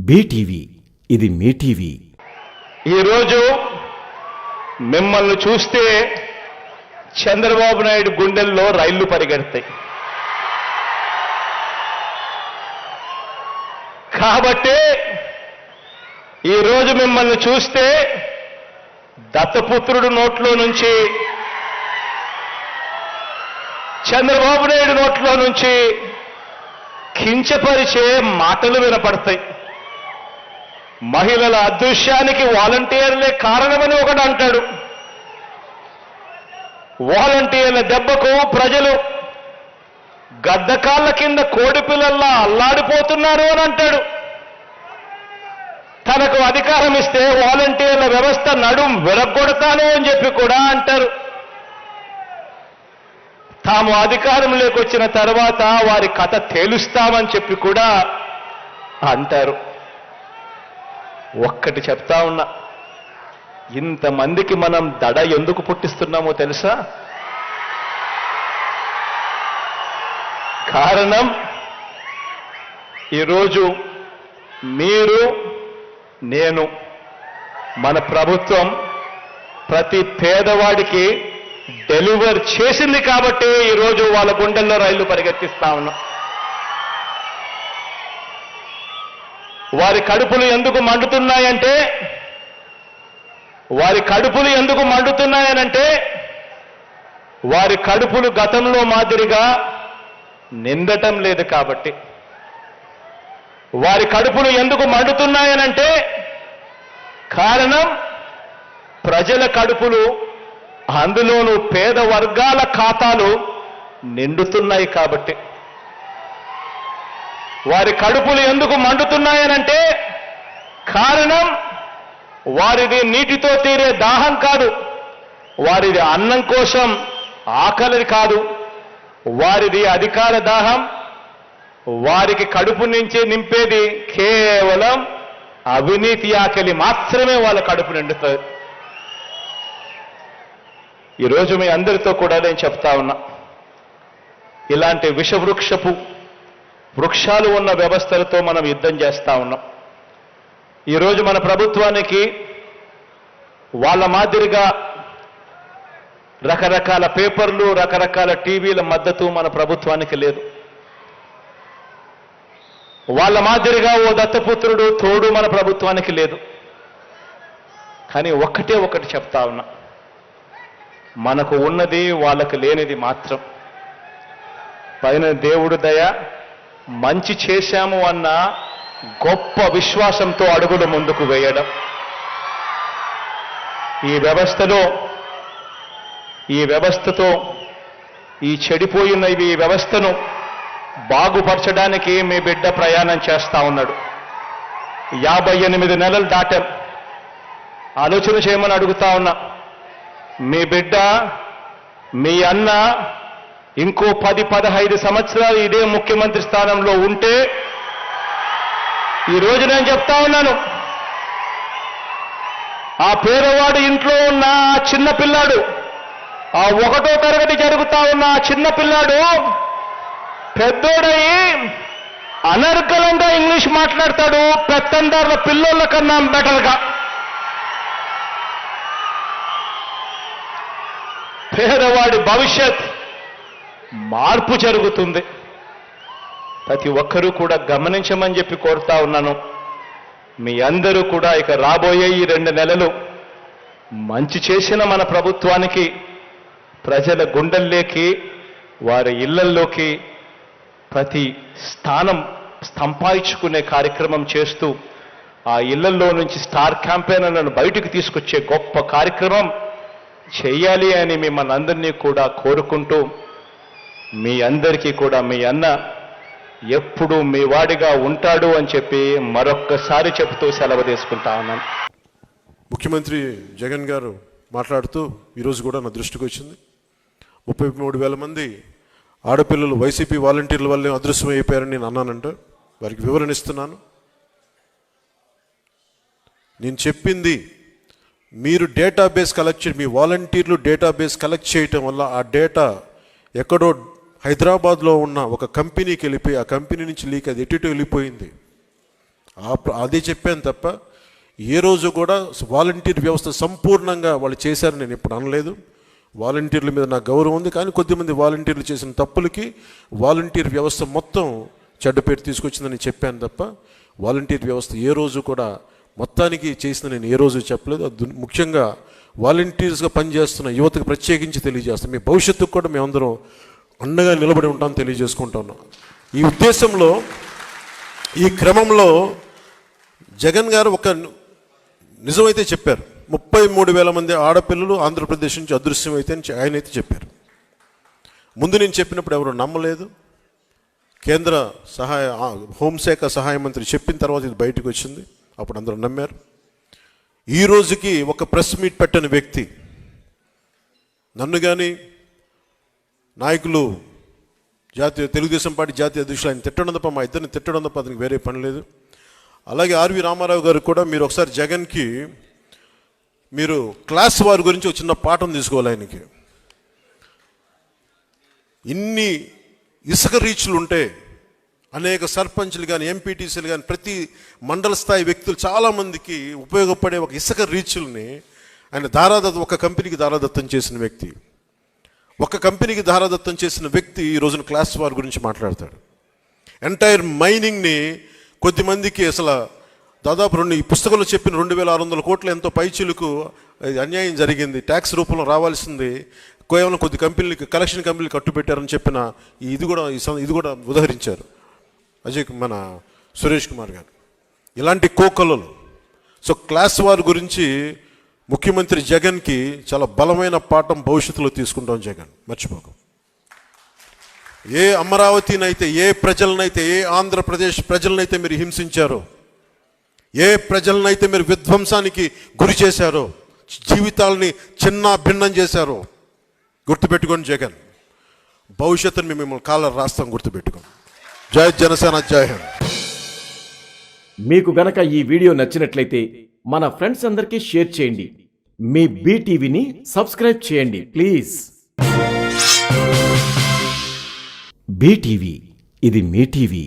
BTV, ఇది మీ TV. ఈరోజు మిమ్మల్ని చూస్తే చంద్రబాబు నాయుడు గుండెల్లో రైళ్లు పరిగెడతాయి. కాబట్టి ఈరోజు మిమ్మల్ని చూస్తే దత్తపుత్రుడు నోట్లో నుంచి, చంద్రబాబు నాయుడు నోట్లో నుంచి కించపరిచే మాటలు వినపడతాయి. మహిళల అదృశ్యానికి వాలంటీర్లే కారణమని ఒకడు అంటాడు. వాలంటీర్ల దెబ్బకు ప్రజలు గద్దకాళ్ళ కింద కోడిపిల్లల్లా అల్లాడిపోతున్నారు అని అంటాడు. తనకు అధికారం ఇస్తే వాలంటీర్ల వ్యవస్థ నడుం విరగొడతాను అని చెప్పి కూడా అంటారు. తాము అధికారంలోకి వచ్చిన తర్వాత వారి కథ తేలుస్తామని చెప్పి కూడా అంటారు. ఒక్కటి చెప్తా ఉన్నా, ఇంతమందికి మనం దడ ఎందుకు పుట్టిస్తున్నామో తెలుసా? కారణం, ఈరోజు మీరు, నేను, మన ప్రభుత్వం ప్రతి పేదవాడికి డెలివర్ చేసింది కాబట్టి ఈరోజు వాళ్ళ గుండెల్లో రైళ్లు పరిగెత్తిస్తా ఉన్నాం. వారి కడుపులు ఎందుకు మండుతున్నాయంటే వారి కడుపులు గతంలో మాదిరిగా నిండటం లేదు కాబట్టి. వారి కడుపులు ఎందుకు మండుతున్నాయనంటే కారణం, ప్రజల కడుపులు, అందులోనూ పేద వర్గాల ఖాతాలు నిండుతున్నాయి కాబట్టి. వారి కడుపులు ఎందుకు మండుతున్నాయనంటే కారణం, వారిది నీటితో తీరే దాహం కాదు, వారిది అన్నం కోసం ఆకలి కాదు, వారిది అధికార దాహం. వారికి కడుపు నుంచి నింపేది కేవలం అవినీతి ఆకలి మాత్రమే వాళ్ళ కడుపు నిండుతుంది. ఈరోజు మీ అందరితో కూడా నేను చెప్తా ఉన్నా, ఇలాంటి వృక్షాలు ఉన్న వ్యవస్థలతో మనం యుద్ధం చేస్తా ఉన్నాం. ఈరోజు మన ప్రభుత్వానికి వాళ్ళ మాదిరిగా రకరకాల పేపర్లు, రకరకాల టీవీల మద్దతు మన ప్రభుత్వానికి లేదు. వాళ్ళ మాదిరిగా ఓ దత్తపుత్రుడు తోడు మన ప్రభుత్వానికి లేదు. కానీ ఒకటి చెప్తా ఉన్నా, మనకు ఉన్నది వాళ్ళకు లేనిది మాత్రం పైన దేవుడు దయ, మంచి చేశాము అన్న గొప్ప విశ్వాసంతో అడుగులు ముందుకు వేయడం. ఈ వ్యవస్థతో ఈ చెడిపోయిన ఈ వ్యవస్థను బాగుపరచడానికి మీ బిడ్డ ప్రయాణం చేస్తా ఉన్నాడు. 58 నెలలు దాటాం. ఆలోచన చేయమని అడుగుతా ఉన్నా. మీ బిడ్డ, మీ అన్న ఇంకో 10-15 సంవత్సరాలు ఇదే ముఖ్యమంత్రి స్థానంలో ఉంటే, ఈరోజు నేను చెప్తా ఉన్నాను, ఆ పేదవాడు ఇంట్లో ఉన్న ఆ చిన్నపిల్లాడు, ఆ 1వ తరగతి జరుగుతా ఉన్న ఆ చిన్నపిల్లాడు పెద్దోడయి అనర్గళంగా ఇంగ్లీష్ మాట్లాడతాడు, పెత్తందారుల పిల్లోళ్ళ కన్నా బెటర్గా. పేదవాడి భవిష్యత్ మార్పు జరుగుతుంది. ప్రతి ఒక్కరూ కూడా గమనించమని చెప్పి కోరుతా ఉన్నాను. మీ అందరూ కూడా ఇక రాబోయే ఈ 2 నెలలు మంచి చేసిన మన ప్రభుత్వానికి ప్రజల గుండెల్లోకి, వారి ఇళ్లల్లోకి ప్రతి స్థానం సంపాదించుకునే కార్యక్రమం చేస్తూ, ఆ ఇళ్లల్లో నుంచి స్టార్ క్యాంపెయినర్లను బయటకు తీసుకొచ్చే గొప్ప కార్యక్రమం చేయాలి అని మిమ్మల్ని అందరినీ కూడా కోరుకుంటూ, మీ అందరికీ కూడా మీ అన్న ఎప్పుడూ మీ వాడిగా ఉంటాడు అని చెప్పి మరొక్కసారి చెబుతూ సెలవు తీసుకుంటా ఉన్నాను. ముఖ్యమంత్రి జగన్ గారు మాట్లాడుతూ ఈరోజు కూడా నా దృష్టికి వచ్చింది, 33,000 మంది ఆడపిల్లలు వైసీపీ వాలంటీర్ల వల్లే అదృశ్యం అయిపోయారని నేను అన్నానంట. వారికి వివరణ ఇస్తున్నాను. నేను చెప్పింది, మీరు డేటాబేస్ కలెక్ట్ మీ వాలంటీర్లు డేటాబేస్ కలెక్ట్ చేయటం వల్ల ఆ డేటా ఎక్కడో హైదరాబాద్లో ఉన్న ఒక కంపెనీకి వెళ్ళిపోయి, ఆ కంపెనీ నుంచి లీక్ అది ఎటు వెళ్ళిపోయింది. అదే చెప్పాను తప్ప ఏ రోజు కూడా వాలంటీర్ వ్యవస్థ సంపూర్ణంగా వాళ్ళు చేశారని నేను ఇప్పుడు అనలేదు. వాలంటీర్ల మీద నాకు గౌరవం ఉంది, కానీ కొద్దిమంది వాలంటీర్లు చేసిన తప్పులకి వాలంటీర్ వ్యవస్థ మొత్తం చెడ్డ పేరు తీసుకొచ్చిందని చెప్పాను తప్ప వాలంటీర్ వ్యవస్థ ఏ రోజు కూడా మొత్తానికి చేసిన నేను ఏ రోజు చెప్పలేదు. ముఖ్యంగా వాలంటీర్స్గా పనిచేస్తున్న యువతకు ప్రత్యేకించి తెలియజేస్తాం, మీ భవిష్యత్తుకు కూడా మేమందరం అండగా నిలబడి ఉంటాం తెలియజేసుకుంటా ఉన్నాం. ఈ ఉద్దేశంలో ఈ క్రమంలో జగన్ గారు ఒక నిజమైతే చెప్పారు. 33,000 మంది ఆడపిల్లలు ఆంధ్రప్రదేశ్ నుంచి అదృశ్యమైతే ఆయన అయితే చెప్పారు. ముందు నేను చెప్పినప్పుడు ఎవరు నమ్మలేదు. కేంద్ర హోంశాఖ సహాయ మంత్రి చెప్పిన తర్వాత ఇది బయటకు వచ్చింది, అప్పుడు అందరూ నమ్మారు. ఈ రోజుకి ఒక ప్రెస్ మీట్ పెట్టని వ్యక్తి నన్ను కానీ నాయకులు తెలుగుదేశం పార్టీ జాతీయ అధ్యక్షులు ఆయన తిట్టడం తప్ప, మా ఇద్దరిని తిట్టడం తప్ప అతనికి వేరే పని లేదు. అలాగే ఆర్వి రామారావు గారు కూడా మీరు ఒకసారి జగన్కి మీరు క్లాస్ వారి గురించి ఒక చిన్న పాఠం తీసుకోవాలి. ఆయనకి ఇన్ని ఇసుక రీచ్లు ఉంటే అనేక సర్పంచ్లు కానీ ఎంపీటీసీలు కానీ ప్రతి మండల స్థాయి వ్యక్తులు చాలామందికి ఉపయోగపడే ఒక ఇసుక రీచ్ల్ని ఆయన ఒక కంపెనీకి దారాదత్తం చేసిన వ్యక్తి. ఒక కంపెనీకి దారాదత్తం చేసిన వ్యక్తి ఈ రోజున క్లాస్ వార్ గురించి మాట్లాడతాడు. ఎంటైర్ మైనింగ్ని కొద్దిమందికి అసలు దాదాపు ఈ పుస్తకంలో చెప్పిన 2,600 కోట్లు ఎంతో పైచీలకు అన్యాయం జరిగింది, ట్యాక్స్ రూపంలో రావాల్సింది కేవలం కొద్ది కంపెనీలకి కలెక్షన్ కంపెనీలు కట్టుబెట్టారని చెప్పిన ఇది కూడా ఉదహరించారు మన సురేష్ కుమార్ గారు. ఇలాంటి కోకలలు. సో క్లాస్ వార్ గురించి ముఖ్యమంత్రి జగన్కి చాలా బలమైన పాఠం భవిష్యత్తులో తీసుకుంటాం. జగన్ మర్చిపోకు. ఏ అమరావతినైతే, ఏ ప్రజలనైతే, ఏ ఆంధ్రప్రదేశ్ ప్రజలనైతే మీరు హింసించారో, ఏ ప్రజలనైతే మీరు విధ్వంసానికి గురి చేశారో, జీవితాలని చిన్న భిన్నం చేశారో గుర్తుపెట్టుకోండి జగన్. భవిష్యత్తుని మేము మిమ్మల్ని కాలర్ రాస్తాం, గుర్తుపెట్టుకోండి. జై జనసేన, జై హింద్. మీకు గనక ఈ వీడియో నచ్చినట్లయితే మన ఫ్రెండ్స్ అందరికీ షేర్ చేయండి. మీ బీటీవీని సబ్స్క్రైబ్ చేయండి ప్లీజ్. బీటీవీ, ఇది మీ టీవీ.